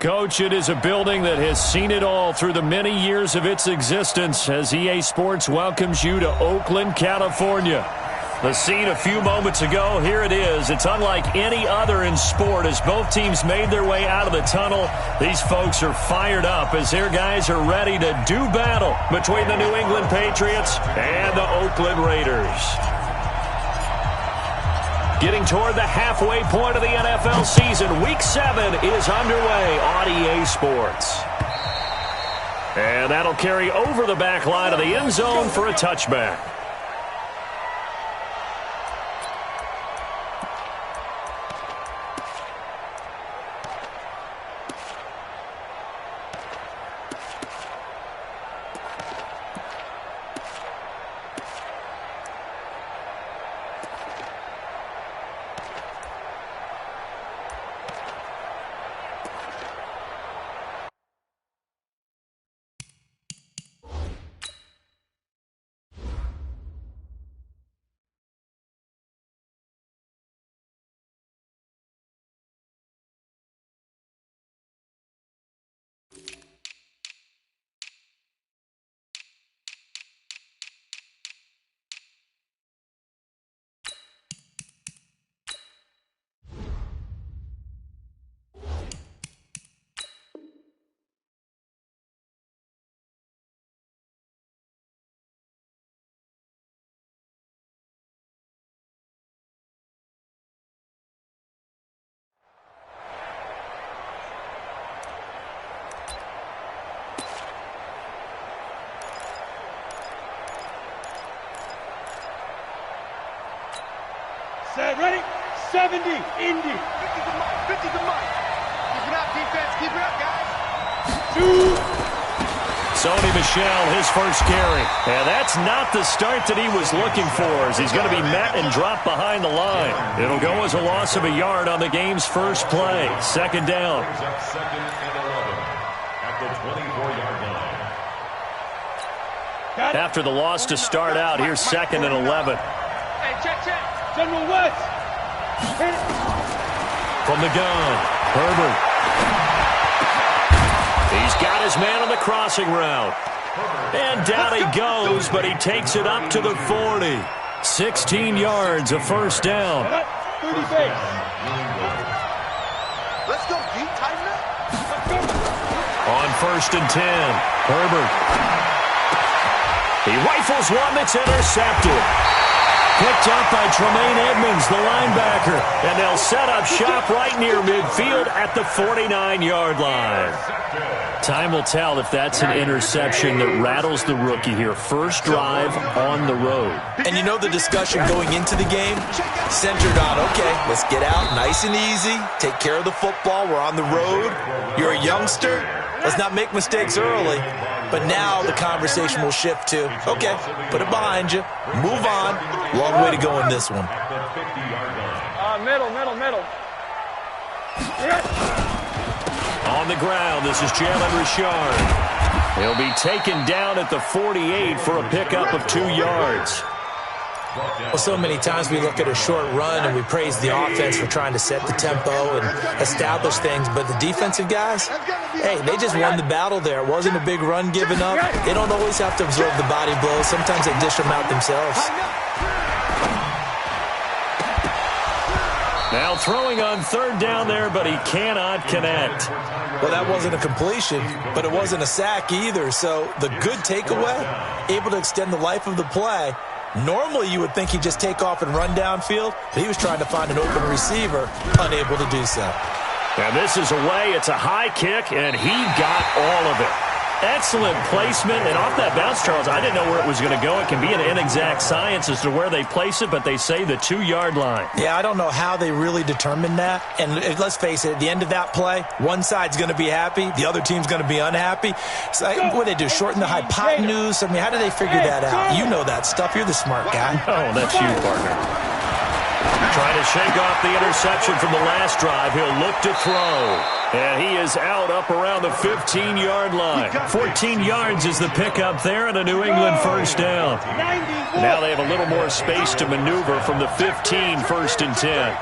Coach, it is a building that has seen it all through the many years of its existence as EA Sports welcomes you to Oakland, California. The scene a few moments ago, here it is. It's unlike any other in sport as both teams made their way out of the tunnel. These folks are fired up as their guys are ready to do battle between the New England Patriots and the Oakland Raiders. Getting toward the halfway point of the NFL season, Week 7 is underway on EA Sports. And that'll carry over the back line of the end zone for a touchback. Set, ready? 70, Indy. 50 to Mike. Keep it up, defense. Keep it up, guys. 2. Sony Michel, his first carry. And that's not the start that he was looking for as he's going to be met and dropped behind the line. It'll go as a loss of a yard on the game's first play. Second down. Second and 11 at the 24-yard line. After the loss to start out, here's second and 11. Hey, check. General West. From the gun, Herbert. He's got his man on the crossing route. And down he goes, but he takes it up to the 40. 16 yards, a first down. 30 base. Let's go, Pete. Tighten up. On first and 10, Herbert. He rifles one that's intercepted. Picked up by Tremaine Edmonds, the linebacker. And they'll set up shop right near midfield at the 49-yard line. Time will tell if that's an interception that rattles the rookie here. First drive on the road. And you know the discussion going into the game? Centered on, okay, let's get out nice and easy. Take care of the football. We're on the road. You're a youngster. Let's not make mistakes early. But now the conversation will shift to, okay, put it behind you. Move on. Long way to go in this one. Middle. On the ground, this is Jalen Richard. He'll be taken down at the 48 for a pickup of 2 yards. Well, so many times we look at a short run and we praise the offense for trying to set the tempo and establish things, but the defensive guys, hey, they just won the battle there. It wasn't a big run given up. They don't always have to absorb the body blows. Sometimes they dish them out themselves. Now throwing on third down there, but he cannot connect. Well, that wasn't a completion, but it wasn't a sack either. So the good takeaway, able to extend the life of the play. Normally, you would think he'd just take off and run downfield, but he was trying to find an open receiver, unable to do so. And this is away. It's a high kick, and he got all of it. Excellent placement, and off that bounce, Charles, I didn't know where it was going to go. It can be an inexact science as to where they place it, but they say the 2-yard line. Yeah, I don't know how they really determined that. And let's face it, at the end of that play, one side's going to be happy, the other team's going to be unhappy. So, what do they do, shorten the hypotenuse? I mean, how do they figure that out? You know that stuff. You're the smart guy. Oh, that's you, partner. Trying to shake off the interception from the last drive. He'll look to throw. And he is out up around the 15-yard line. 14 yards is the pickup there and a New England first down. Now they have a little more space to maneuver from the 15, first and 10.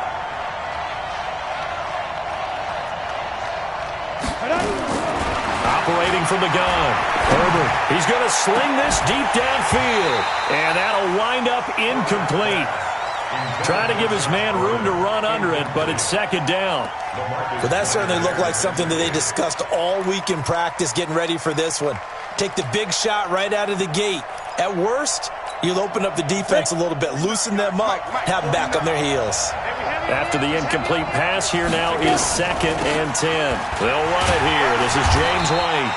Operating from the gun. Herbert, he's going to sling this deep downfield. And that'll wind up incomplete. Trying to give his man room to run under it, but it's second down. Well, that certainly looked like something that they discussed all week in practice, getting ready for this one. Take the big shot right out of the gate. At worst, you'll open up the defense a little bit, loosen them up, have them back on their heels. After the incomplete pass, here now is 2nd and 10. They'll run it here. This is James White.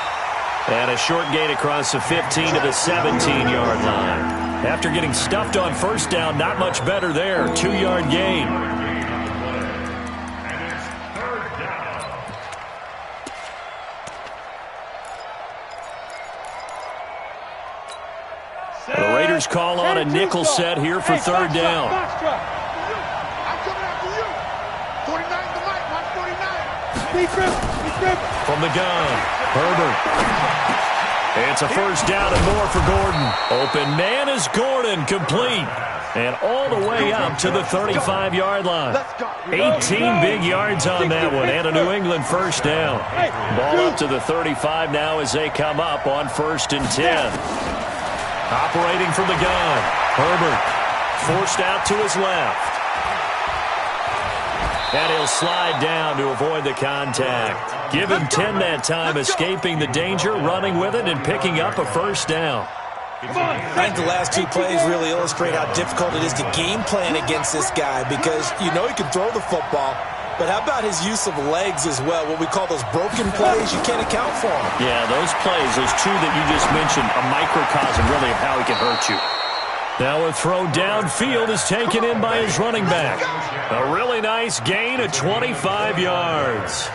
And a short gain across the 15 to the 17-yard line. After getting stuffed on first down, not much better there. 2-yard gain. The Raiders call on a nickel set here for third down. I'm coming after you. 49 to Mike, watch 49. From the gun, Herbert. It's a first down and more for Gordon. Open man is Gordon, complete. And all the way up to the 35-yard line. 18 big yards on that one, and a New England first down. Ball up to the 35 now as they come up on 1st and 10. Operating from the gun, Herbert forced out to his left. And he'll slide down to avoid the contact. Give him 10 that time, escaping the danger, running with it, and picking up a first down. I think the last 2 plays really illustrate how difficult it is to game plan against this guy, because you know he can throw the football, but how about his use of legs as well? What we call those broken plays, you can't account for them. Yeah, those plays, those 2 that you just mentioned, a microcosm really of how he can hurt you. Now a throw downfield is taken in by his running back. A really nice gain of 25 yards.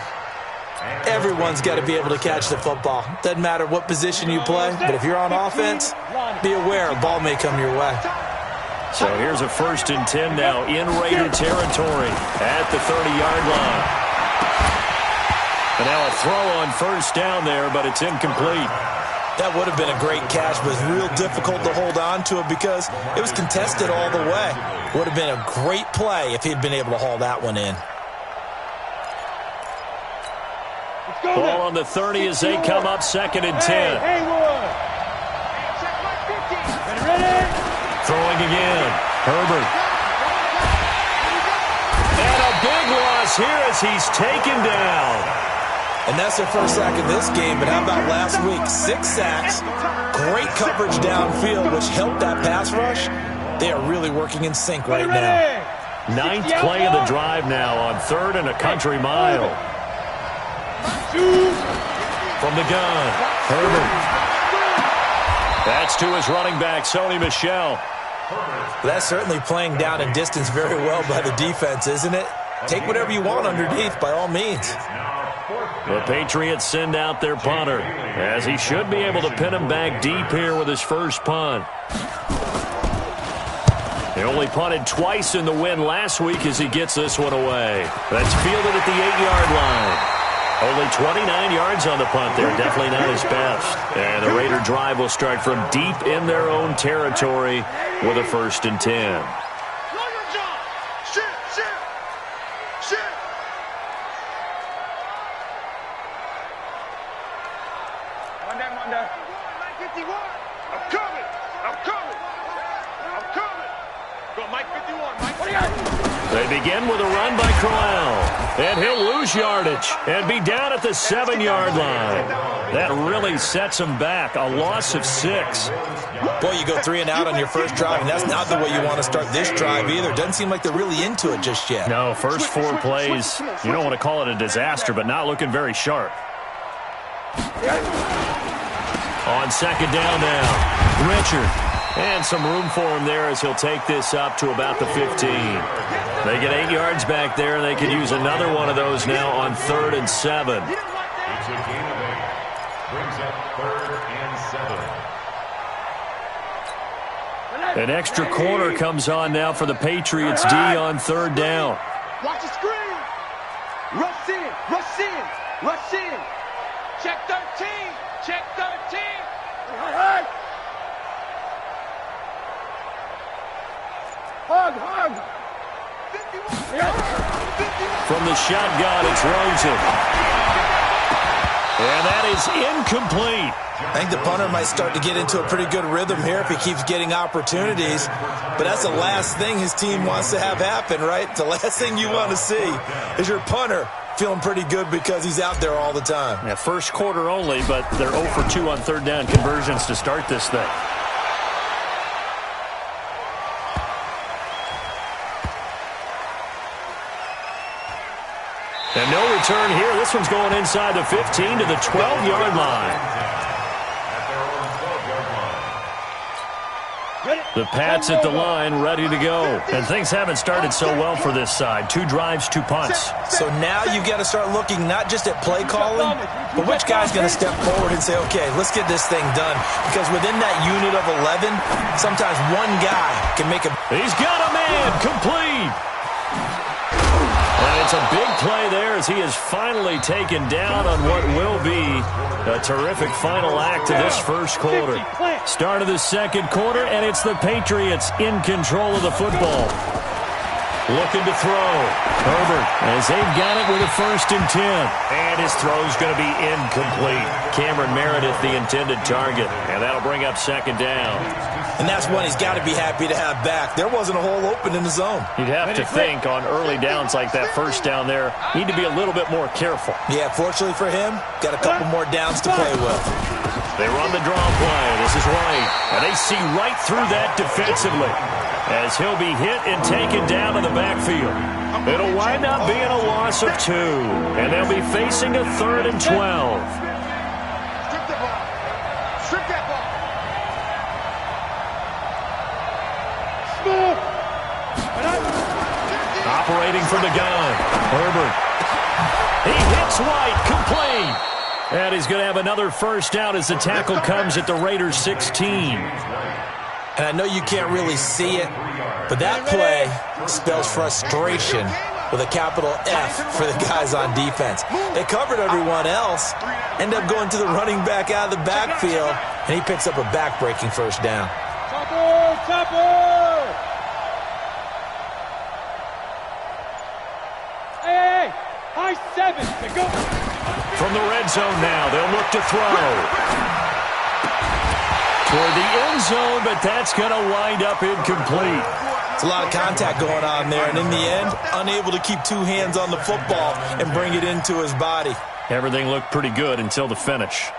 Everyone's got to be able to catch the football. Doesn't matter what position you play, but if you're on offense, be aware a ball may come your way. So here's a 1st and 10 now in Raider territory at the 30-yard line. And now a throw on first down there, but it's incomplete. That would have been a great catch, but it's real difficult to hold on to it because it was contested all the way. Would have been a great play if he'd been able to haul that one in. Ball on the 30 as they come up 2nd and 10. Throwing again. Herbert. And a big loss here as he's taken down. And that's their first sack in this game, but how about last week? 6 sacks, great coverage downfield, which helped that pass rush. They are really working in sync right now. 9th play of the drive now on 3rd and a country mile. From the gun, Herbert. That's to his running back, Sony Michel. That's certainly playing down and distance very well by the defense, isn't it? Take whatever you want underneath, by all means. The Patriots send out their punter, as he should be able to pin him back deep here with his first punt. He only punted twice in the win last week as he gets this one away. That's fielded at the 8-yard line. Only 29 yards on the punt there. Definitely not his best. And the Raider drive will start from deep in their own territory with a 1st and 10. They begin with a run by Crowell. And he'll lose yardage and be down at the 7-yard line. That really sets him back. A loss of 6. Boy, you go 3 and out on your first drive, and that's not the way you want to start this drive either. Doesn't seem like they're really into it just yet. No, first 4 plays, you don't want to call it a disaster, but not looking very sharp. On 2nd down now, Richard. And some room for him there as he'll take this up to about the 15. They get 8 yards back there, and they could use another one of those now on 3rd and 7. It's a gain of 8. Brings up 3rd and 7. An extra corner comes on now for the Patriots D on 3rd down. Watch the screen. Rush in, rush in, rush in. Check 13, check 13. Hug. From the shotgun, it's Rosen. And that is incomplete. I think the punter might start to get into a pretty good rhythm here if he keeps getting opportunities. But that's the last thing his team wants to have happen, right? The last thing you want to see is your punter feeling pretty good because he's out there all the time. Yeah, first quarter only, but they're 0 for 2 on third down conversions to start this thing. And no return here. This one's going inside the 15 to the 12-yard line. The Pats at the line, ready to go. And things haven't started so well for this side. 2 drives, 2 punts. So now you've got to start looking not just at play calling, but which guy's going to step forward and say, okay, let's get this thing done. Because within that unit of 11, sometimes one guy can make a... He's got a man, complete. And it's a big play there as he is finally taken down on what will be a terrific final act of this first quarter. Start of the second quarter, and it's the Patriots in control of the football. Looking to throw. Herbert, as they've got it with a 1st and 10. And his throw's going to be incomplete. Cameron Meredith, the intended target. And that'll bring up 2nd down. And that's one he's got to be happy to have back. There wasn't a hole open in the zone. You'd have to think on early downs like that first down there, need to be a little bit more careful. Yeah, fortunately for him, got a couple more downs to play with. They run the draw play. This is White. And they see right through that defensively as he'll be hit and taken down in the backfield. It'll wind up being a loss of 2. And they'll be facing a 3rd and 12. Strip that ball. Strip that ball. Operating from the gun. Herbert. He hits White. Complete. And he's going to have another first down as the tackle comes at the Raiders' 16. And I know you can't really see it, but that play spells frustration with a capital F for the guys on defense. They covered everyone else, end up going to the running back out of the backfield, and he picks up a back-breaking first down. Topper! Hey, high 7. Go. From the red zone now, they'll look to throw. Toward the end zone, but that's going to wind up incomplete. It's a lot of contact going on there, and in the end, unable to keep 2 hands on the football and bring it into his body. Everything looked pretty good until the finish.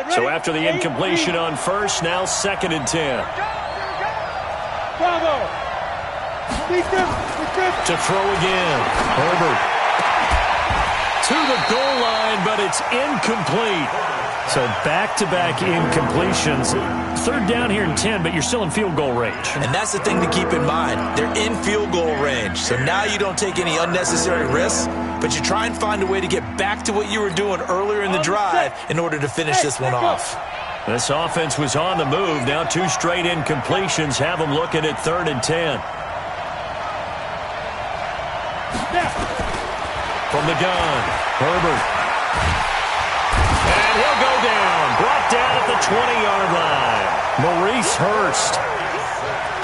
So after the incompletion on first, now 2nd and 10. Bravo! To throw again. Herbert. To the goal line, but it's incomplete. So back-to-back incompletions. 3rd down here and 10, but you're still in field goal range. And that's the thing to keep in mind. They're in field goal range. So now you don't take any unnecessary risks, but you try and find a way to get back to what you were doing earlier in the drive in order to finish this one off. This offense was on the move. Now 2 straight incompletions have them looking at 3rd and 10. From the gun, Herbert. And he'll go down. Brought down at the 20-yard line. Maurice Hurst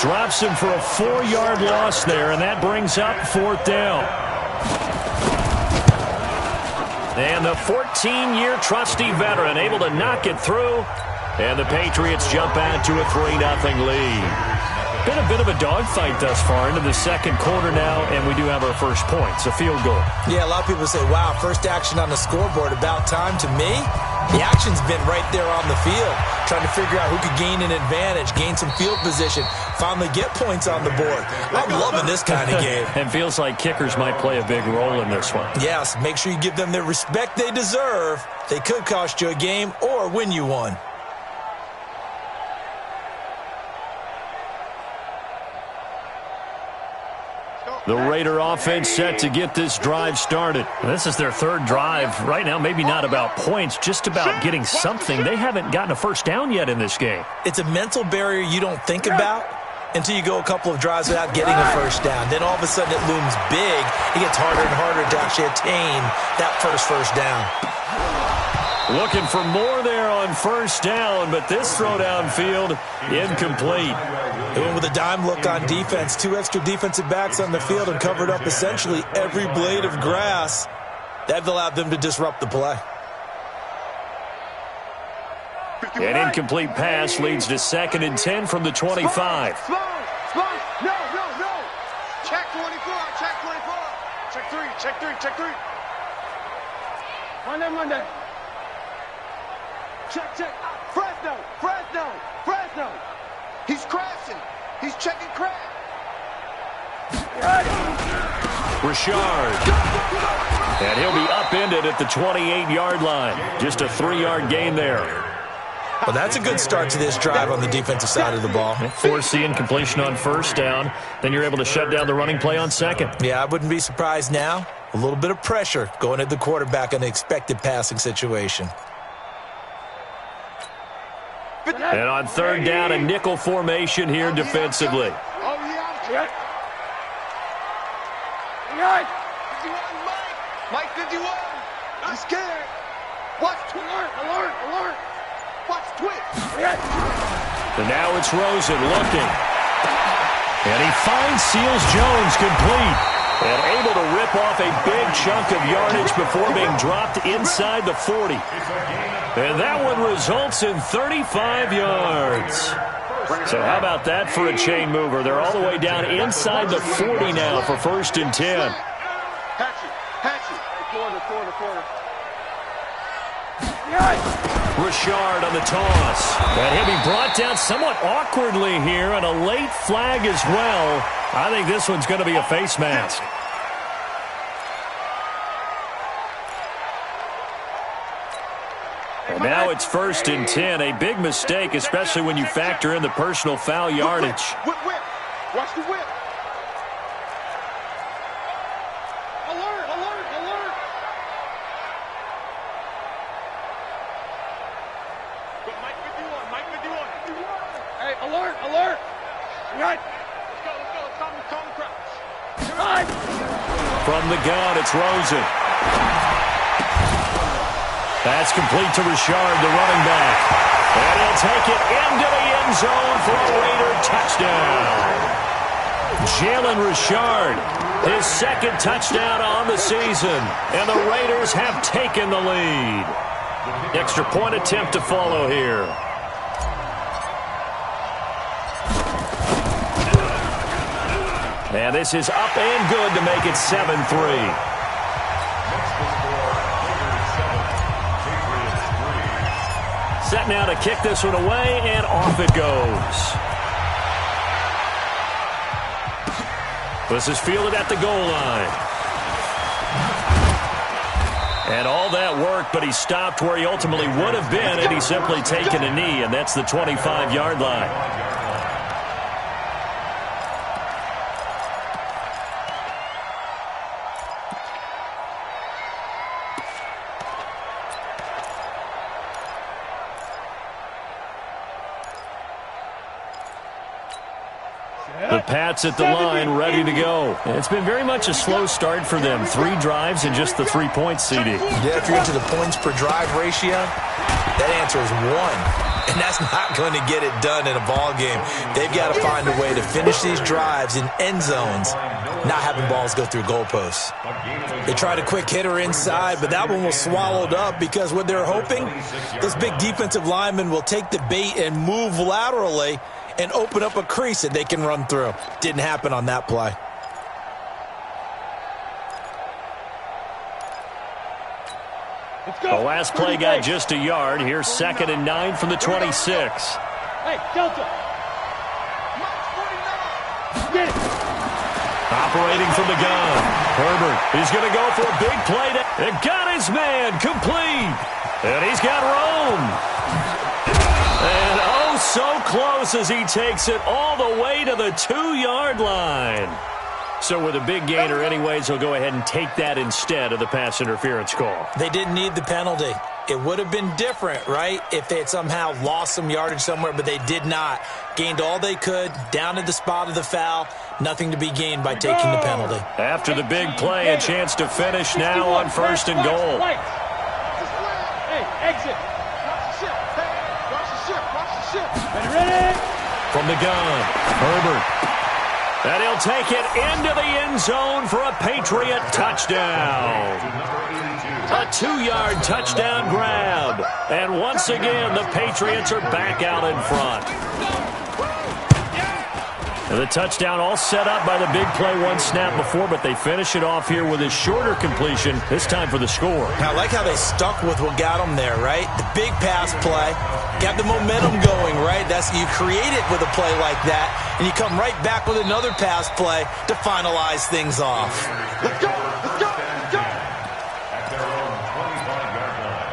drops him for a 4-yard loss there, and that brings up 4th down. And the 14-year trusty veteran able to knock it through, and the Patriots jump out to a 3-0 lead. Been a bit of a dogfight thus far into the second quarter now, and we do have our first points, a field goal. Yeah, a lot of people say, wow, first action on the scoreboard, about time. To me, the action's been right there on the field, trying to figure out who could gain an advantage, gain some field position, finally get points on the board. I'm loving this kind of game. And feels like kickers might play a big role in this one. Yes, make sure you give them the respect they deserve. They could cost you a game or win you one. The Raider offense set to get this drive started. This is their 3rd drive. Right now, maybe not about points, just about getting something. They haven't gotten a first down yet in this game. It's a mental barrier you don't think about until you go a couple of drives without getting a first down. Then all of a sudden it looms big. It gets harder and harder to actually attain that first down. Looking for more there on first down, but this throw downfield, incomplete. They went with a dime look on defense. 2 extra defensive backs on the field and covered up essentially every blade of grass. That allowed them to disrupt the play. An incomplete pass leads to 2nd and 10 from the 25. Small. No. Check 24. Check 3. Monday. Check. Fresno. He's crashing. He's checking crash. Richard. And he'll be upended at the 28-yard line. Just a 3-yard gain there. Well, that's a good start to this drive on the defensive side of the ball. Forcing completion on 1st down. Then you're able to shut down the running play on 2nd. Yeah, I wouldn't be surprised now. A little bit of pressure going at the quarterback in an expected passing situation. And on 3rd down, a nickel formation here defensively. Mike 51. He's scared. Watch alert. Watch twitch. And now it's Rosen looking. And he finds Seals Jones complete. And able to rip off a big chunk of yardage before being dropped inside the 40. And that one results in 35 yards. So how about that for a chain mover? They're all the way down inside the 40 now for 1st and 10. Hatchet. Corner. Richard on the toss. And he'll be brought down somewhat awkwardly here, and a late flag as well. I think this one's going to be a face mask. And now it's 1st and 10. A big mistake, especially when you factor in the personal foul yardage. Whip. Watch the whip. Alert. Mike 51. Hey, alert. Right. Let's go. Calm the crowd. Right. From the gun, it's Rosen. That's complete to Richard, the running back. And he'll take it into the end zone for a Raider touchdown. Jalen Richard, his 2nd touchdown on the season. And the Raiders have taken the lead. Extra point attempt to follow here. And this is up and good to make it 7-3. Set now to kick this one away, and off it goes. This is fielded at the goal line. And all that work, but he stopped where he ultimately would have been had he simply taken a knee, and that's the 25-yard line. The Pats at the line, ready to go. It's been very much a slow start for them. 3 drives and just the 3 points, CD. Yeah, if you're into the points per drive ratio, that answer is 1. And that's not going to get it done in a ball game. They've got to find a way to finish these drives in end zones, not having balls go through goalposts. They tried a quick hitter inside, but that one was swallowed up because what they're hoping, this big defensive lineman will take the bait and move laterally and open up a crease that they can run through. Didn't happen on that play. The last play got just a yard. Here's 2nd and 9 from the 26. Hey, Delta. Get it. Operating from the gun. Herbert, he's going to go for a big play. And got his man complete. And he's got Rome. And oh, so close as he takes it all the way to the 2-yard line. So with a big gainer anyways, he'll go ahead and take that instead of the pass interference call. They didn't need the penalty. It would have been different, right, if they had somehow lost some yardage somewhere, but they did not. Gained all they could, down to the spot of the foul. Nothing to be gained by taking the penalty. After the big play, a chance to finish now on 1st and goal. Hey, exit. Watch the ship. Ready? From the gun, Herbert. And he'll take it into the end zone for a Patriot touchdown. A 2-yard touchdown grab. And once again, the Patriots are back out in front. And the touchdown all set up by the big play one snap before, but they finish it off here with a shorter completion, this time for the score. Now, I like how they stuck with what got them there, right? The big pass play, got the momentum going, right? You create it with a play like that, and you come right back with another pass play to finalize things off. Let's go! Let's go! Let's go! At their own 25-yard line.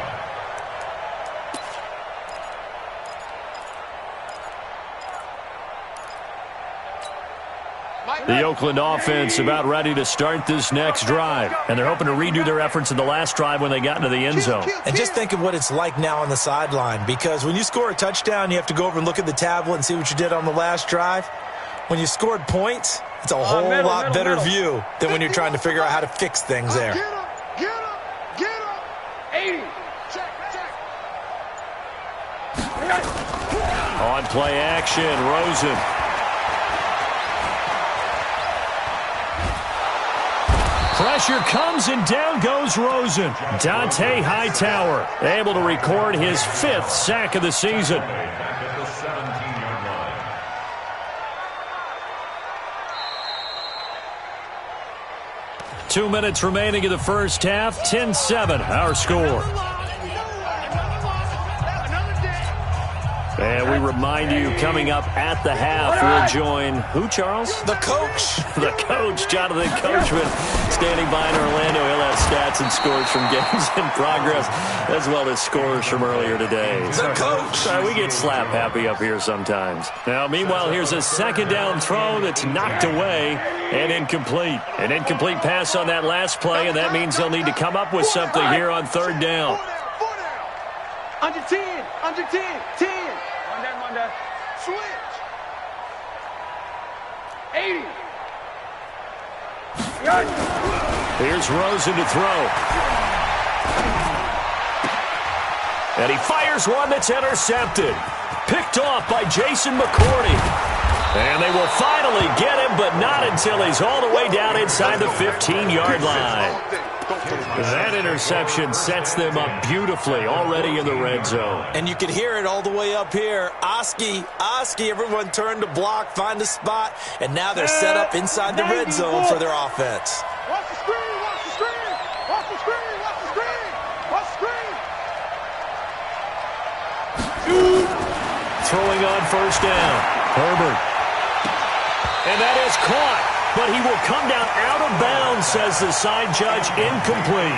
The Oakland offense about ready to start this next drive. And they're hoping to redo their efforts in the last drive when they got into the end zone. And just think of what it's like now on the sideline, because when you score a touchdown, you have to go over and look at the tablet and see what you did on the last drive. When you scored points, it's a whole lot better view than when you're trying to figure out how to fix things there. Get up, get up, get up. 80. Check, check. On play action, Rosen. Pressure comes and down goes Rosen. Dante Hightower able to record his 5th sack of the season. Back at the 17-yard line. 2 minutes remaining in the first half. 10-7, our score. And we remind you, coming up at the half, we'll join who, Charles? The coach. The coach, Jonathan Coachman, standing by in Orlando. He'll have stats and scores from games in progress, as well as scores from earlier today. The coach. We get slap happy up here sometimes. Now, meanwhile, here's a second down throw that's knocked away and incomplete. An incomplete pass on that last play, and that means they'll need to come up with something here on third down. Under 10, under 10, 10. One down. Switch. 80. Here's Rosen to throw. And he fires one that's intercepted. Picked off by Jason McCourty. And they will finally get him, but not until he's all the way down inside the 15-yard line. That interception sets them up beautifully already in the red zone. And you can hear it all the way up here. Oski, everyone turned to block, find a spot, and now they're set up inside the red zone for their offense. Watch the screen, watch the screen. Watch the screen, watch the screen. Watch the screen. Throwing on first down. Herbert. And that is caught. But he will come down out of bounds, says the side judge. Incomplete.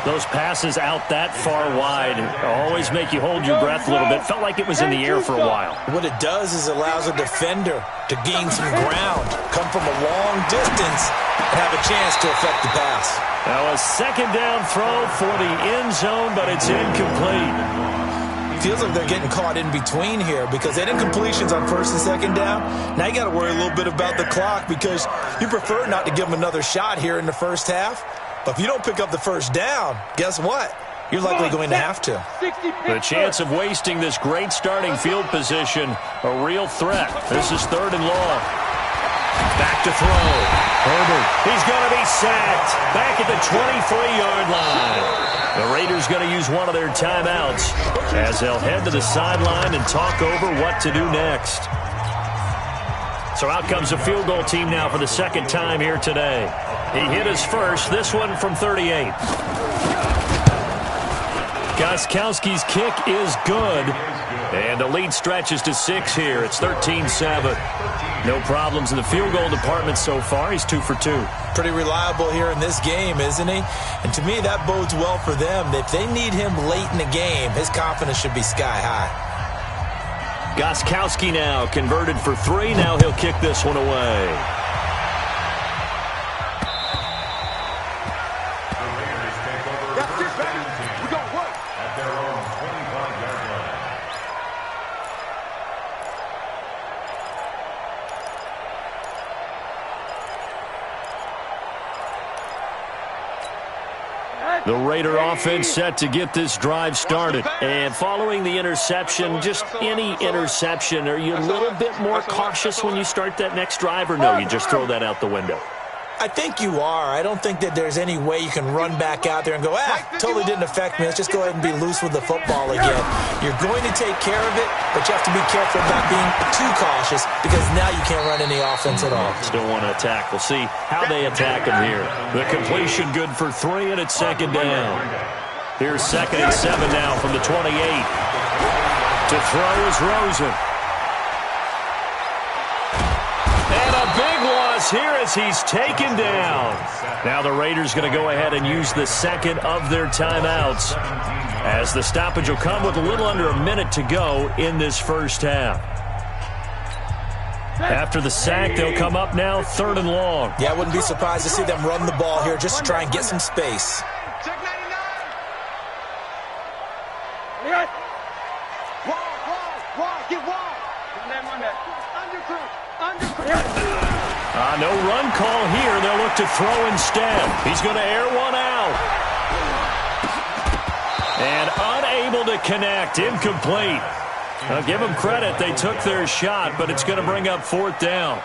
Those passes out that far wide always make you hold your breath a little bit. Felt like it was in the air for a while. What it does is it allows a defender to gain some ground, come from a long distance, and have a chance to affect the pass. Now a second down throw for the end zone, but it's incomplete. Feels like they're getting caught in between here because they had incompletions on first and second down. Now you got to worry a little bit about the clock because you prefer not to give them another shot here in the first half. But if you don't pick up the first down, guess what? You're likely going to have to. The chance of wasting this great starting field position, a real threat. This is third and long. Back to throw. Herbert, he's going to be sacked. Back at the 23-yard line. The Raiders going to use one of their timeouts as they'll head to the sideline and talk over what to do next. So out comes the field goal team now for the second time here today. He hit his first, this one from 38. Gostkowski's kick is good. And the lead stretches to 6 here. It's 13-7. No problems in the field goal department so far. He's 2 for 2. Pretty reliable here in this game, isn't he? And to me, that bodes well for them. If they need him late in the game, his confidence should be sky high. Gostkowski now converted for 3. Now he'll kick this one away. That's it, baby. We're going to work. At their own 25-yard line. The Raider offense set to get this drive started. And following the interception, just any interception, are you a little bit more cautious when you start that next drive, or no, you just throw that out the window? I think you are. I don't think that there's any way you can run back out there and go, totally didn't affect me. Let's just go ahead and be loose with the football again. You're going to take care of it, but you have to be careful about being too cautious because now you can't run any offense at all. Still want to attack. We'll see how they attack him here. The completion good for 3, and it's second down. Here's 2nd and 7 now from the 28. To throw is Rosen. And a big loss here as he's taken down. Now the Raiders going to go ahead and use the second of their timeouts, as the stoppage will come with a little under a minute to go in this first half. After the sack, they'll come up now 3rd and long. Yeah, I wouldn't be surprised to see them run the ball here just to try and get some space. Check 99. Wide, get wide. No run call here. They'll look to throw instead. He's going to air one out. And unable to connect. Incomplete. I'll give him credit. They took their shot, but it's going to bring up 4th down.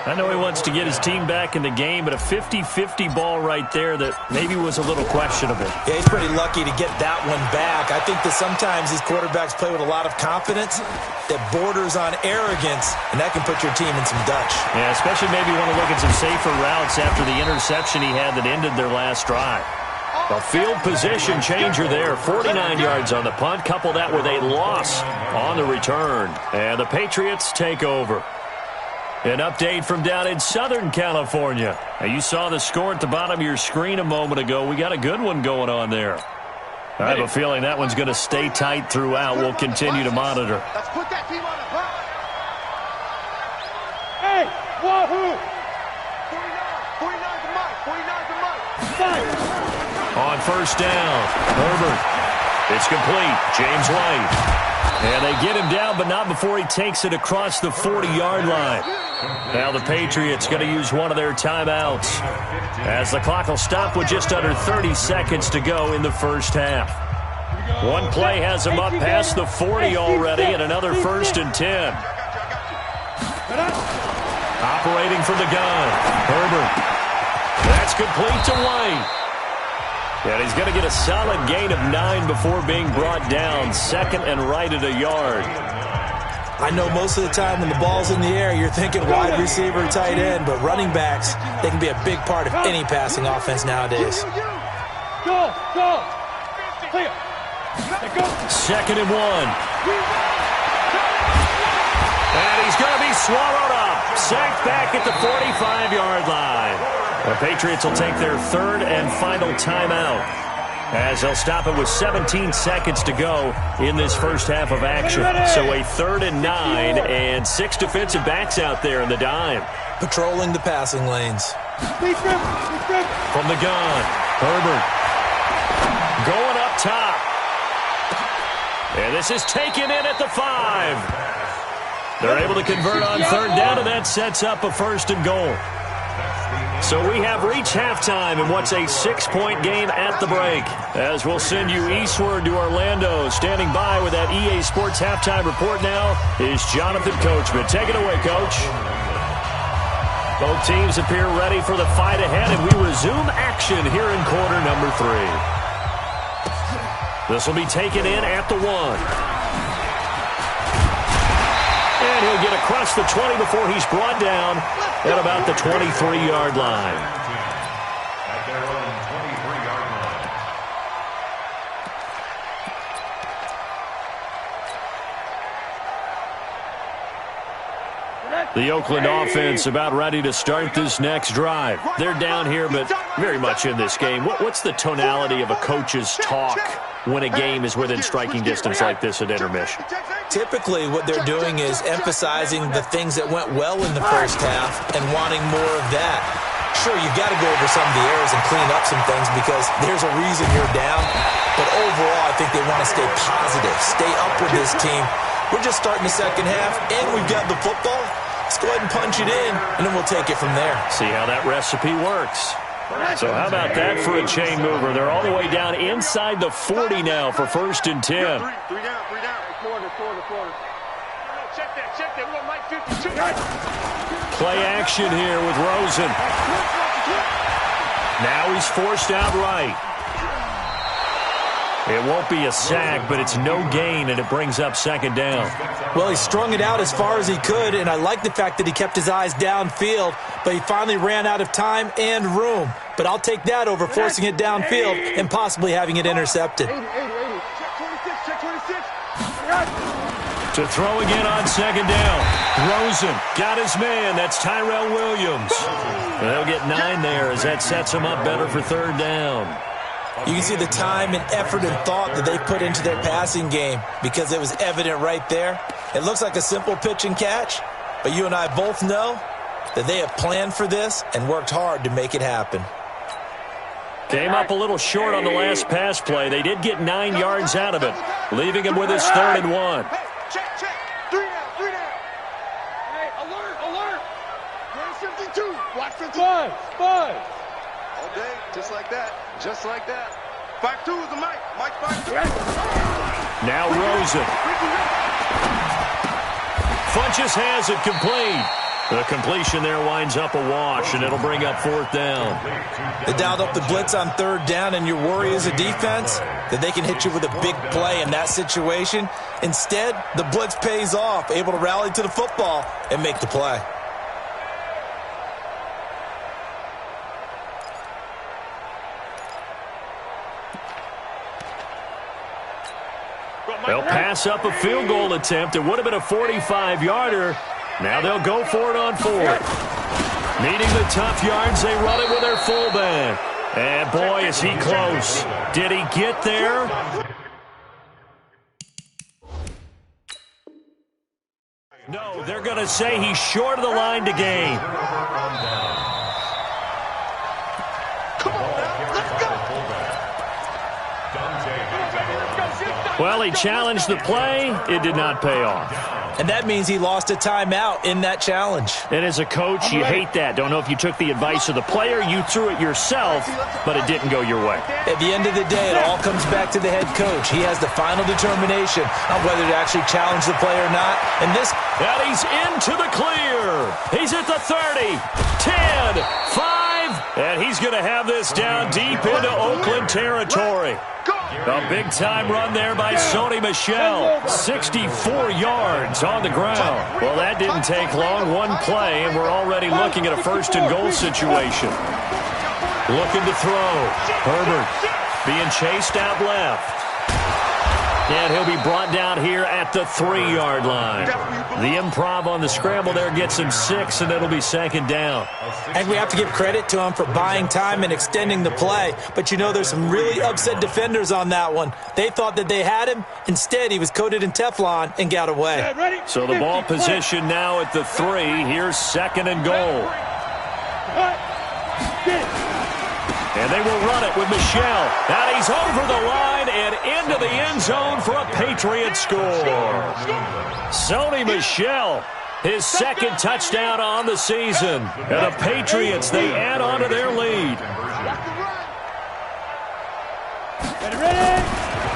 I know he wants to get his team back in the game, but a 50-50 ball right there that maybe was a little questionable. Yeah, he's pretty lucky to get that one back. I think that sometimes these quarterbacks play with a lot of confidence that borders on arrogance, and that can put your team in some Dutch. Yeah, especially maybe want to look at some safer routes after the interception he had that ended their last drive. A field position changer there. 49 yards on the punt. Couple that with a loss on the return. And the Patriots take over. An update from down in Southern California. Now, you saw the score at the bottom of your screen a moment ago. We got a good one going on there. I have a feeling that one's going to stay tight throughout. We'll continue to monitor. Let's put that team on the block. Hey, wahoo! 49's the mic. 49's the mic. On first down, Herbert. It's complete. James White. And they get him down, but not before he takes it across the 40-yard line. Now the Patriots going to use one of their timeouts, as the clock will stop with just under 30 seconds to go in the first half. One play has him up past the 40 already, and another 1st and 10. Operating from the gun, Herbert. That's complete to White. And he's going to get a solid gain of 9 before being brought down. 2nd and right at a yard. I know most of the time when the ball's in the air, you're thinking wide receiver, tight end, but running backs, they can be a big part of any passing offense nowadays. Go. Clear. 2nd and 1. And he's going to be swallowed up. Sacked back at the 45-yard line. The Patriots will take their 3rd and final timeout, as they'll stop it with 17 seconds to go in this first half of action. So a 3rd and 9 and 6 defensive backs out there in the dime. Patrolling the passing lanes. From the gun, Herbert. Going up top. And this is taken in at the 5. They're able to convert on 3rd down, and that sets up a 1st and goal. So we have reached halftime in what's a 6-point game at the break, as we'll send you eastward to Orlando. Standing by with that EA Sports halftime report now is Jonathan Coachman. Take it away, Coach. Both teams appear ready for the fight ahead, and we resume action here in quarter number 3. This will be taken in at the 1. And he'll get across the 20 before he's brought down at about the 23-yard line. At their own 23-yard line. The Oakland offense about ready to start this next drive. They're down here, but very much in this game. What's the tonality of a coach's talk when a game is within striking distance like this at intermission? Typically, what they're doing is emphasizing the things that went well in the first half and wanting more of that. Sure, you've got to go over some of the errors and clean up some things because there's a reason you're down. But overall, I think they want to stay positive, stay up with this team. We're just starting the second half, and we've got the football. Let's go ahead and punch it in, and then we'll take it from there. See how that recipe works. So how about that for a chain mover? They're all the way down inside the 40 now for 1st and 10. Three down. Quarter. Check that. We're on Mike 52. Play action here with Rosen. Now he's forced out right. It won't be a sack, but it's no gain, and it brings up 2nd down. Well, he strung it out as far as he could, and I like the fact that he kept his eyes downfield, but he finally ran out of time and room. But I'll take that over forcing it downfield and possibly having it intercepted. 80. Check 26. To throw again on 2nd down. Rosen got his man. That's Tyrell Williams. They'll get 9 there as that sets him up better for 3rd down. You can see the time and effort and thought that they put into their passing game because it was evident right there. It looks like a simple pitch and catch, but you and I both know that they have planned for this and worked hard to make it happen. Came up a little short on the last pass play. They did get 9 yards out of it, leaving him with his 3rd and 1. Hey, check. 3 down. Hey, alert. You're 52. Watch 52. 5. All day, just like that. 5-2 is the mic. Mike 5-2. Now Rosen. Funches has it complete. The completion there winds up a wash, and it'll bring up 4th down. They dialed up the blitz on 3rd down, and your worry as a defense that they can hit you with a big play in that situation. Instead, the blitz pays off, able to rally to the football and make the play. They'll pass up a field goal attempt. It would have been a 45-yarder. Now they'll go for it on 4th. Needing the tough yards, they run it with their fullback. And boy, is he close. Did he get there? No, they're going to say he's short of the line to gain. Come on now, let's go. Well, he challenged the play. It did not pay off. And that means he lost a timeout in that challenge. And as a coach, you hate that. Don't know if you took the advice of the player, you threw it yourself, but it didn't go your way. At the end of the day, it all comes back to the head coach. He has the final determination on whether to actually challenge the play or not. And he's into the clear. He's at the 30, 10, 5, and he's going to have this down deep into Oakland territory. A big-time run there by Sony Michel. 64 yards on the ground. Well, that didn't take long. One play, and we're already looking at a 1st and goal situation. Looking to throw. Herbert being chased out left. And he'll be brought down here at the 3-yard line. The improv on the scramble there gets him 6, and it'll be 2nd down. And we have to give credit to him for buying time and extending the play. But you know there's some really upset defenders on that one. They thought that they had him. Instead, he was coated in Teflon and got away. So the ball position now at the 3. Here's 2nd and goal. And they will run it with Michel. And he's over the line and into the end zone for a Patriot score. Sony Michel, his 2nd touchdown on the season. And the Patriots, they add on to their lead.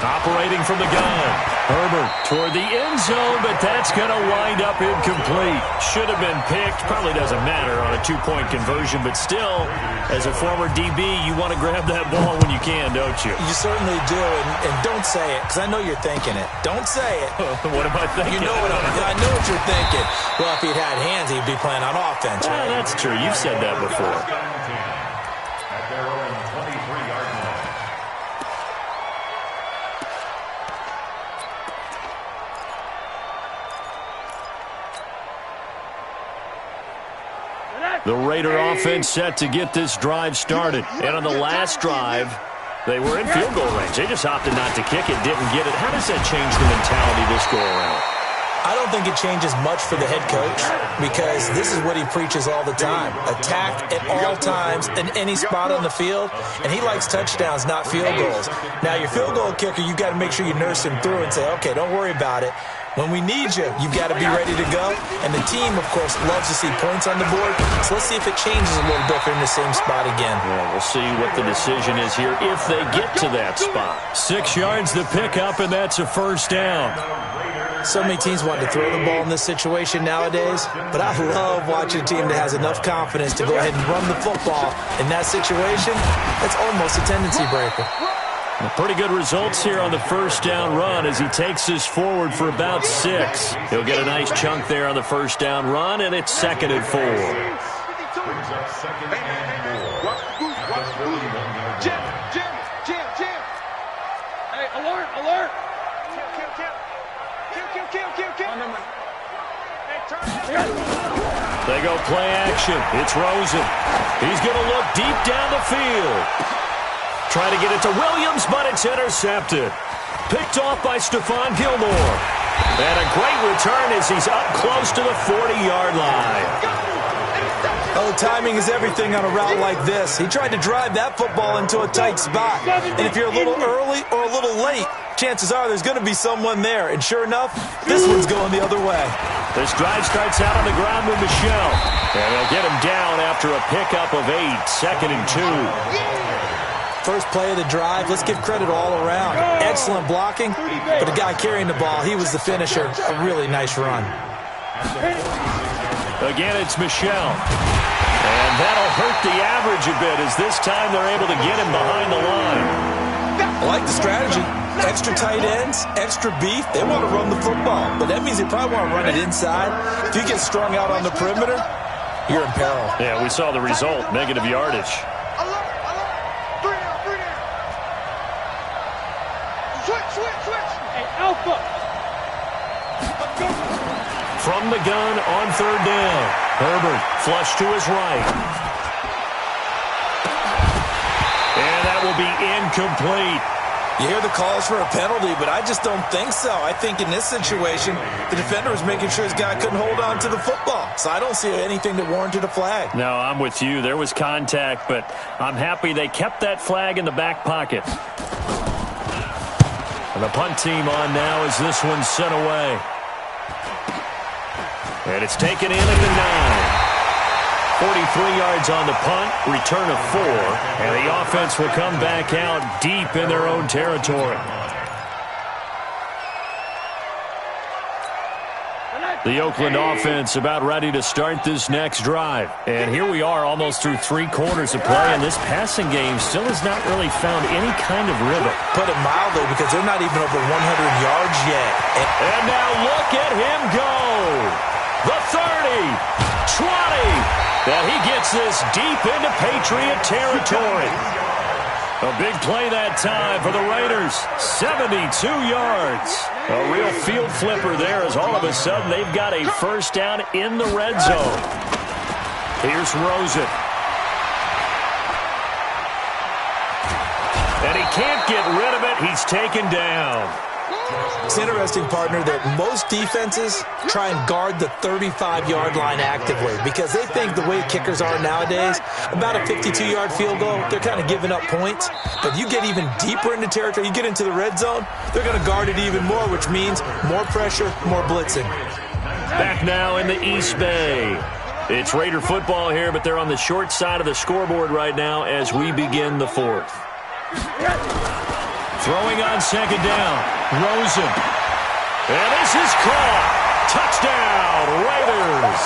Operating from the gun. Herbert toward the end zone, but that's going to wind up incomplete. Should have been picked. Probably doesn't matter on a 2-point conversion, but still, as a former DB, you want to grab that ball when you can, don't you? You certainly do, and don't say it, because I know you're thinking it. Don't say it. What am I thinking? You know I know what you're thinking. Well, if he'd had hands, he'd be playing on offense, right? That's true. You've said that before. At their own 23-yard line. The Raider offense set to get this drive started. And on the last drive, they were in field goal range. They just opted not to kick it, didn't get it. How does that change the mentality this go around? I don't think it changes much for the head coach because this is what he preaches all the time. Attack at all times in any spot on the field, and he likes touchdowns, not field goals. Now, your field goal kicker, you've got to make sure you nurse him through and say, okay, don't worry about it. When we need you, you've got to be ready to go. And the team, of course, loves to see points on the board. So let's see if it changes a little bit if they're in the same spot again. Yeah, we'll see what the decision is here if they get to that spot. 6 yards the pickup, and that's a first down. So many teams want to throw the ball in this situation nowadays, but I love watching a team that has enough confidence to go ahead and run the football. In that situation, that's almost a tendency breaker. Pretty good results here on the first down run as he takes this forward for about 6. He'll get a nice chunk there on the first down run, and it's 2nd and 4. Jim. Hey, alert. They go play action. It's Rosen. He's going to look deep down the field. Try to get it to Williams, but it's intercepted. Picked off by Stephon Gilmore. And a great return as he's up close to the 40-yard line. Oh, timing is everything on a route like this. He tried to drive that football into a tight spot. And if you're a little early or a little late, chances are there's going to be someone there. And sure enough, this one's going the other way. This drive starts out on the ground with Michel. And they'll get him down after a pickup of 8, 2nd and 2. First play of the drive, let's give credit all around. Excellent blocking, but the guy carrying the ball, he was the finisher. A really nice run. Again, it's Michel. And that'll hurt the average a bit as this time they're able to get him behind the line. I like the strategy. Extra tight ends, extra beef. They want to run the football, but that means they probably want to run it inside. If you get strung out on the perimeter, you're in peril. Yeah, we saw the result, negative yardage. Switch. Hey, Alpha. From the gun on 3rd down. Herbert flush to his right. And that will be incomplete. You hear the calls for a penalty, but I just don't think so. I think in this situation, the defender was making sure his guy couldn't hold on to the football. So I don't see anything that warranted a flag. No, I'm with you. There was contact, but I'm happy they kept that flag in the back pocket. And the punt team on now as this one's sent away. And it's taken in at the 9. 43 yards on the punt, return of 4. And the offense will come back out deep in their own territory. The Oakland offense about ready to start this next drive. And here we are almost through 3 quarters of play, and this passing game still has not really found any kind of rhythm. Put it mildly, because they're not even over 100 yards yet. And now look at him go. The 30, 20. And he gets this deep into Patriot territory. A big play that time for the Raiders. 72 yards. A real field flipper there as all of a sudden they've got a first down in the red zone. Here's Rosen. And he can't get rid of it. He's taken down. It's interesting, partner, that most defenses try and guard the 35-yard line actively because they think the way kickers are nowadays, about a 52-yard field goal, they're kind of giving up points. But you get even deeper into territory, you get into the red zone, they're going to guard it even more, which means more pressure, more blitzing. Back now in the East Bay. It's Raider football here, but they're on the short side of the scoreboard right now as we begin the 4th. Throwing on 2nd down. Rosen. And this is caught. Touchdown, Raiders.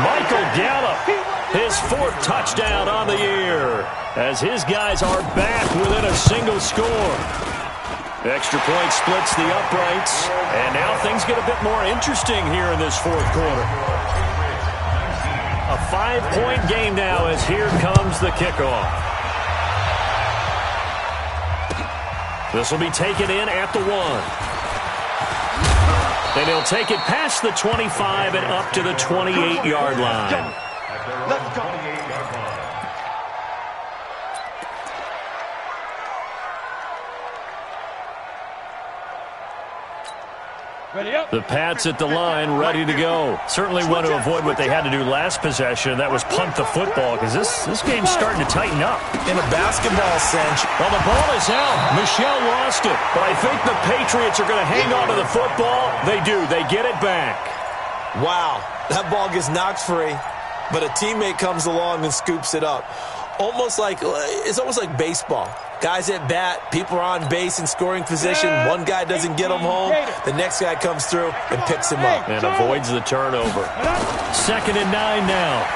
Michael Gallup, his 4th touchdown on the year, as his guys are back within a single score. Extra point splits the uprights, and now things get a bit more interesting here in this 4th quarter. A 5-point game now as here comes the kickoff. This will be taken in at the 1. And he'll take it past the 25 and up to the 28-yard line. Let's go. The Pats at the line, ready to go. Certainly want to avoid what they had to do last possession. That was punt the football, because this game's starting to tighten up. In a basketball sense. Well, the ball is out. Michelle lost it. But I think the Patriots are going to hang on to the football. They do. They get it back. Wow. That ball gets knocked free, but a teammate comes along and scoops it up. It's almost like baseball. Guys at bat, people are on base in scoring position. One guy doesn't get him home. The next guy comes through and picks him up. And avoids the turnover. 2nd and 9 now.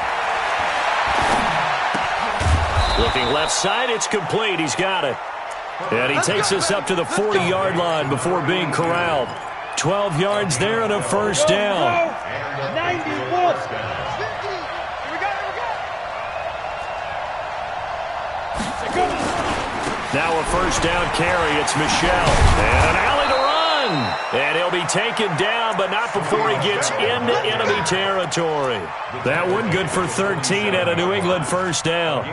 Looking left side, it's complete. He's got it. And he takes us up to the 40-yard line before being corralled. 12 yards there and a first down. 91. Now a first down carry. It's Michelle. And an alley to run. And he'll be taken down, but not before he gets into enemy territory. That one good for 13 and a New England first down.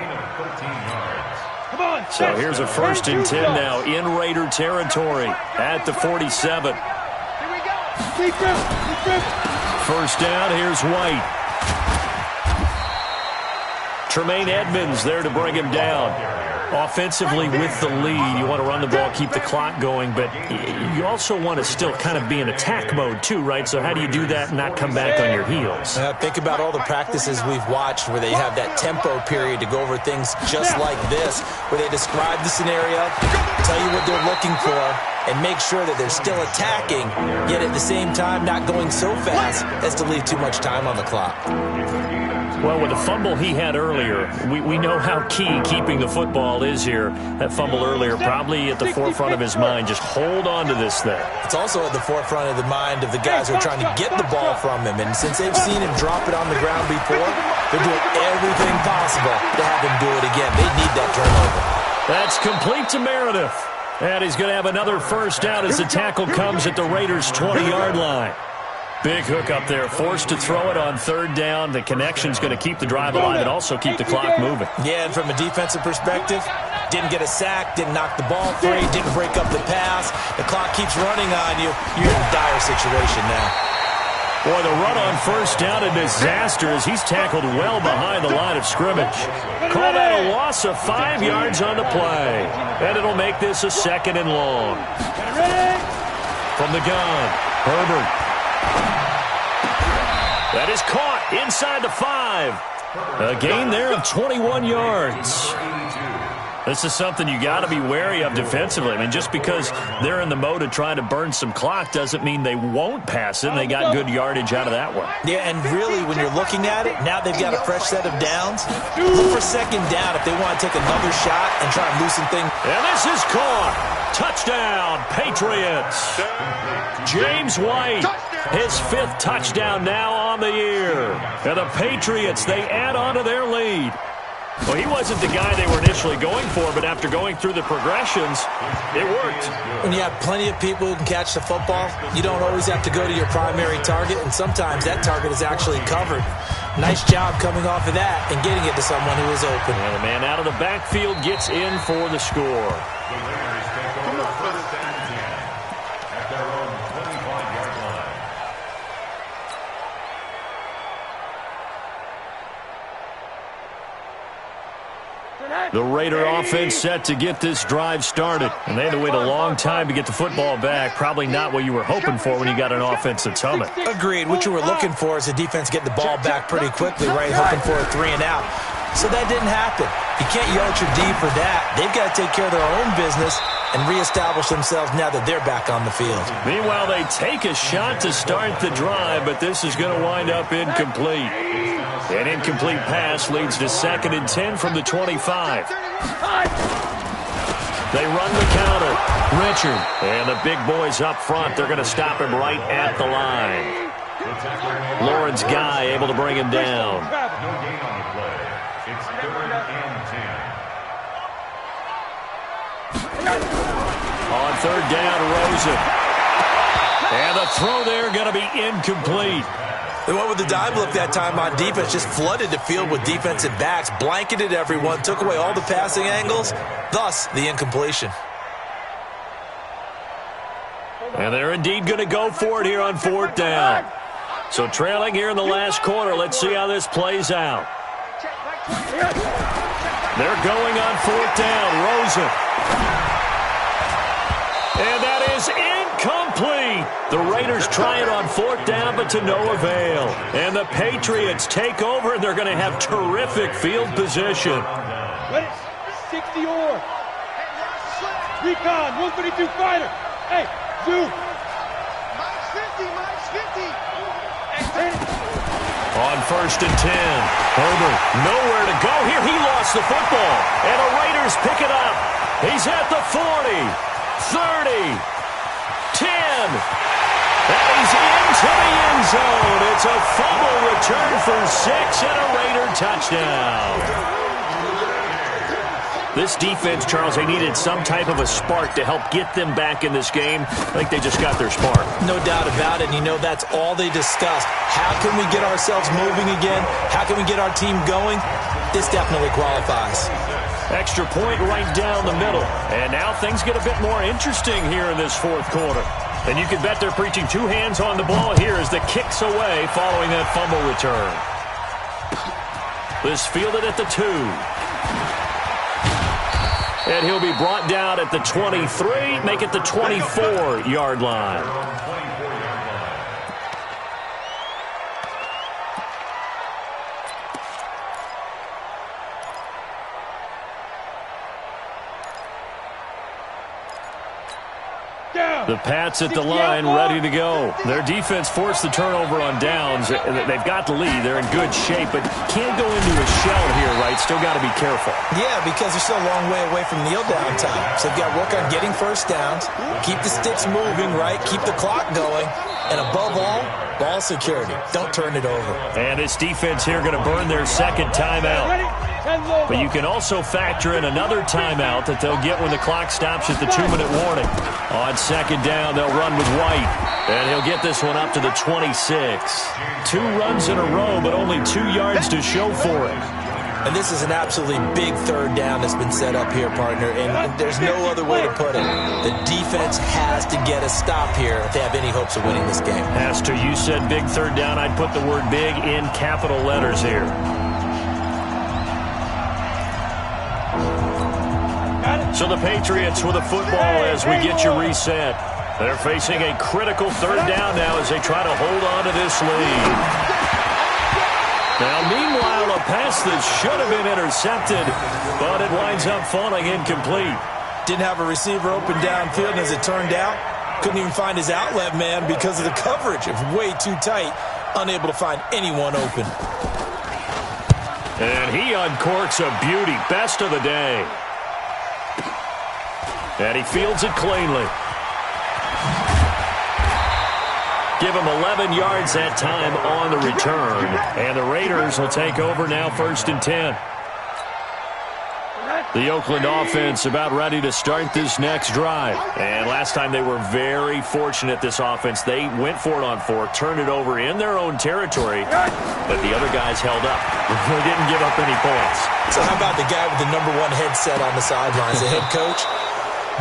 So here's a 1st and 10 now in Raider territory at the 47. First down, here's White. Tremaine Edmonds there to bring him down. Offensively with the lead, you want to run the ball, keep the clock going, but you also want to still kind of be in attack mode too, right? So how do you do that and not come back on your heels? Think about all the practices we've watched where they have that tempo period to go over things just like this, where they describe the scenario, tell you what they're looking for, and make sure that they're still attacking, yet at the same time not going so fast as to leave too much time on the clock. Well, with the fumble he had earlier, we know how key keeping the football is here. That fumble earlier probably at the forefront of his mind. Just hold on to this thing. It's also at the forefront of the mind of the guys who are trying to get the ball from him. And since they've seen him drop it on the ground before, they're doing everything possible to have him do it again. They need that turnover. That's complete to Meredith. And he's going to have another first down as the tackle comes at the Raiders' 20-yard line. Big hook up there, forced to throw it on 3rd down. The connection's going to keep the drive alive and also keep the clock moving. Yeah, and from a defensive perspective, didn't get a sack, didn't knock the ball free, didn't break up the pass. The clock keeps running on you. You're in a dire situation now. Boy, the run on first down, a disaster as he's tackled well behind the line of scrimmage. Call that a loss of 5 yards on the play. And it'll make this a 2nd and long. From the gun, Herbert. That is caught inside the 5. A gain there of 21 yards. This is something you got to be wary of defensively. I mean, just because they're in the mode of trying to burn some clock doesn't mean they won't pass it, and they got good yardage out of that one. Yeah, and really, when you're looking at it, now they've got a fresh set of downs. Look for 2nd down if they want to take another shot and try and loosen things. And this is caught. Touchdown, Patriots. James White, his 5th touchdown now on the year. And the Patriots, they add on to their lead. Well, he wasn't the guy they were initially going for, but after going through the progressions, it worked. When you have plenty of people who can catch the football, you don't always have to go to your primary target, and sometimes that target is actually covered. Nice job coming off of that and getting it to someone who is open. And the man out of the backfield gets in for the score. The Raider offense set to get this drive started. And they had to wait a long time to get the football back. Probably not what you were hoping for when you got an offense that's humming. Agreed. What you were looking for is the defense get the ball back pretty quickly, right? Hoping for a 3 and out. So that didn't happen. You can't yell at your D for that. They've got to take care of their own business and reestablish themselves now that they're back on the field. Meanwhile, they take a shot to start the drive, but this is going to wind up incomplete. An incomplete pass leads to 2nd and 10 from the 25. They run the counter. Richard. And the big boys up front, they're going to stop him right at the line. Lawrence Guy able to bring him down. No gain on the play. It's 3rd and 10. On 3rd down, Rosen. And the throw there going to be incomplete. They went with the dime look that time on defense, just flooded the field with defensive backs, blanketed everyone, took away all the passing angles, thus the incompletion. And they're indeed going to go for it here on 4th down. So trailing here in the last quarter. Let's see how this plays out. They're going on 4th down. Rosen. And that is incomplete. The Raiders try it on 4th down, but to no avail. And the Patriots take over, and they're going to have terrific field position. 60 or. Recon, 132 fighter. Hey, Zoo. Minus 50. On 1st and 10, Herbert nowhere to go here. He lost the football, and the Raiders pick it up. He's at the 40, 30, 10, and he's into the end zone. It's a fumble return for 6 and a Raider touchdown. This defense, Charles, they needed some type of a spark to help get them back in this game. I think they just got their spark. No doubt about it. And you know, that's all they discussed. How can we get ourselves moving again? How can we get our team going? This definitely qualifies. Extra point right down the middle. And now things get a bit more interesting here in this 4th quarter. And you can bet they're preaching 2 hands on the ball here as the kick's away following that fumble return. This fielded at the 2. And he'll be brought down at the 23, make it the 24-yard line. The Pats at the line, ready to go. Their defense forced the turnover on downs. They've got the lead. They're in good shape, but can't go into a shell here, right? Still got to be careful. Yeah, because they're still a long way away from kneel down time. So they've got to work on getting first downs, keep the sticks moving, right? Keep the clock going. And above all, ball security. Don't turn it over. And this defense here going to burn their 2nd timeout. But you can also factor in another timeout that they'll get when the clock stops at the 2-minute warning. On 2nd down, they'll run with White. And he'll get this one up to the 26. 2 runs in a row, but only 2 yards to show for it. And this is an absolutely big 3rd down that's been set up here, partner. And there's no other way to put it. The defense has to get a stop here if they have any hopes of winning this game. Has to. You said big 3rd down. I'd put the word big in capital letters here. So the Patriots with a football as we get you reset. They're facing a critical 3rd down now as they try to hold on to this lead. Now, meanwhile, a pass that should have been intercepted, but it winds up falling incomplete. Didn't have a receiver open downfield, and as it turned out, couldn't even find his outlet man because of the coverage. It was way too tight, unable to find anyone open. And he uncorks a beauty, best of the day. And he fields it cleanly. Give him 11 yards that time on the return. And the Raiders will take over now 1st and 10. The Oakland offense about ready to start this next drive. And last time they were very fortunate, this offense. They went for it on 4, turned it over in their own territory, but the other guys held up. They didn't give up any points. So how about the guy with the #1 headset on the sidelines, the head coach?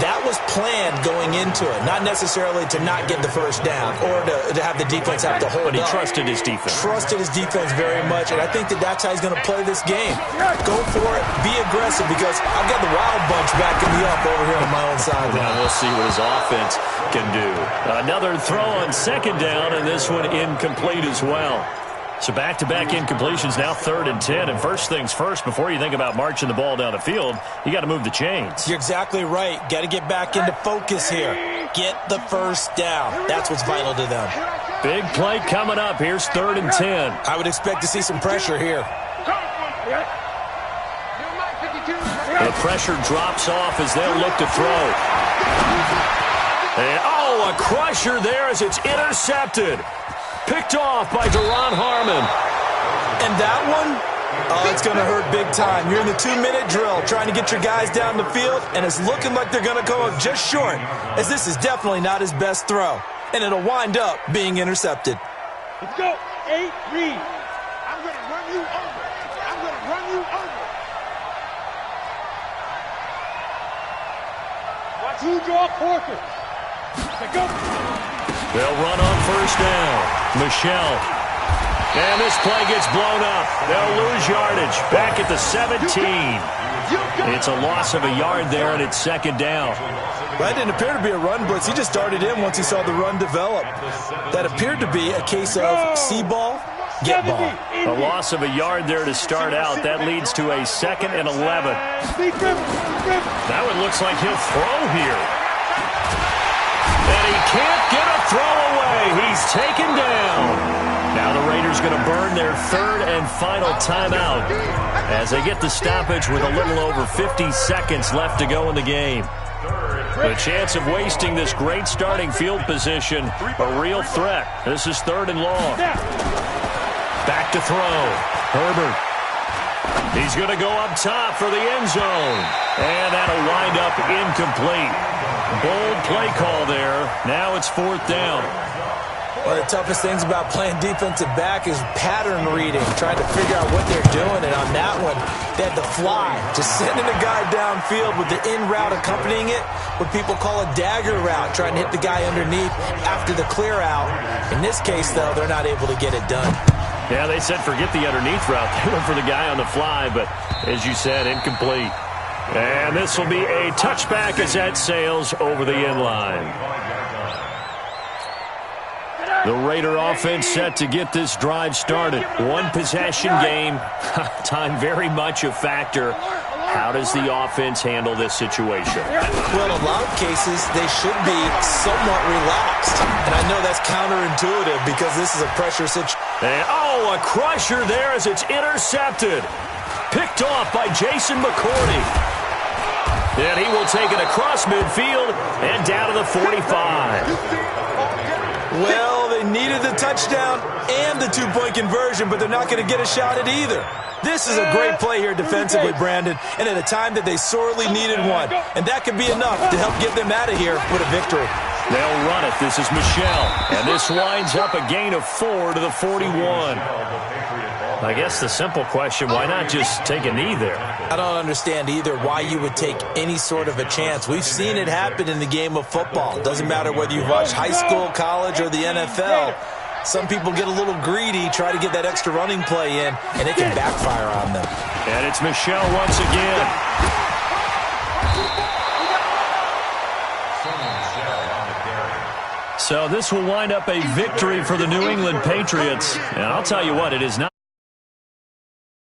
That was planned going into it, not necessarily to not get the first down or to have the defense have to hold up. But he trusted his defense. Trusted his defense very much, and I think that's how he's going to play this game. Go for it, be aggressive, because I've got the wild bunch backing me up over here on my own sideline. Now we'll see what his offense can do. Another throw on 2nd down, and this one incomplete as well. So back-to-back incompletions, now 3rd and 10. And first things first, before you think about marching the ball down the field, you got to move the chains. You're exactly right. Got to get back into focus here. Get the first down. That's what's vital to them. Big play coming up. Here's 3rd and 10. I would expect to see some pressure here. The pressure drops off as they'll look to throw. And, a crusher there as it's intercepted. Picked off by Deron Harmon. And that one, it's going to hurt big time. You're in the 2-minute drill trying to get your guys down the field, and it's looking like they're going to go up just short, as this is definitely not his best throw. And it'll wind up being intercepted. Let's go. 8, read. I'm going to run you over. I'm going to run you over. Watch who draw quarters. Let's go. They'll run on first down. Michelle. And this play gets blown up. They'll lose yardage. Back at the 17. It's a loss of a yard there, and it's second down. Well, that didn't appear to be a run blitz. He just darted in once he saw the run develop. That appeared to be a case of see ball, get ball. A loss of a yard there to start out. That leads to a 2nd and 11. Now it looks like he'll throw here. And he can't get a throw away. He's taken down. Now the Raiders going to burn their 3rd and final timeout as they get the stoppage with a little over 50 seconds left to go in the game. The chance of wasting this great starting field position, a real threat. This is 3rd and long. Back to throw. Herbert. He's going to go up top for the end zone. And that'll wind up incomplete. Bold play call there. Now it's 4th down. One of the toughest things about playing defensive back is pattern reading, trying to figure out what they're doing. And on that one, they had to fly, just sending a guy downfield with the in route accompanying it, what people call a dagger route, trying to hit the guy underneath after the clear out. In this case, though, they're not able to get it done. Yeah, they said forget the underneath route. They went for the guy on the fly, but as you said, incomplete. And this will be a touchback as that sails over the end line. The Raider offense set to get this drive started. One possession game. Time very much a factor. How does the offense handle this situation? Well, in a lot of cases, they should be somewhat relaxed. And I know that's counterintuitive because this is a pressure situation. And, a crusher there as it's intercepted. Picked off by Jason McCourty. And he will take it across midfield and down to the 45. Well, they needed the touchdown and the two-point conversion, but they're not going to get a shot at either. This is a great play here defensively, Brandon, and at a time that they sorely needed one. And that could be enough to help get them out of here with a victory. They'll run it. This is Michelle. And this winds up a gain of 4 to the 41. I guess the simple question, why not just take a knee there? I don't understand either why you would take any sort of a chance. We've seen it happen in the game of football. Doesn't matter whether you've watched high school, college, or the NFL. Some people get a little greedy, try to get that extra running play in, and it can backfire on them. And it's Michelle once again. So this will wind up a victory for the New England Patriots. And I'll tell you what, it is not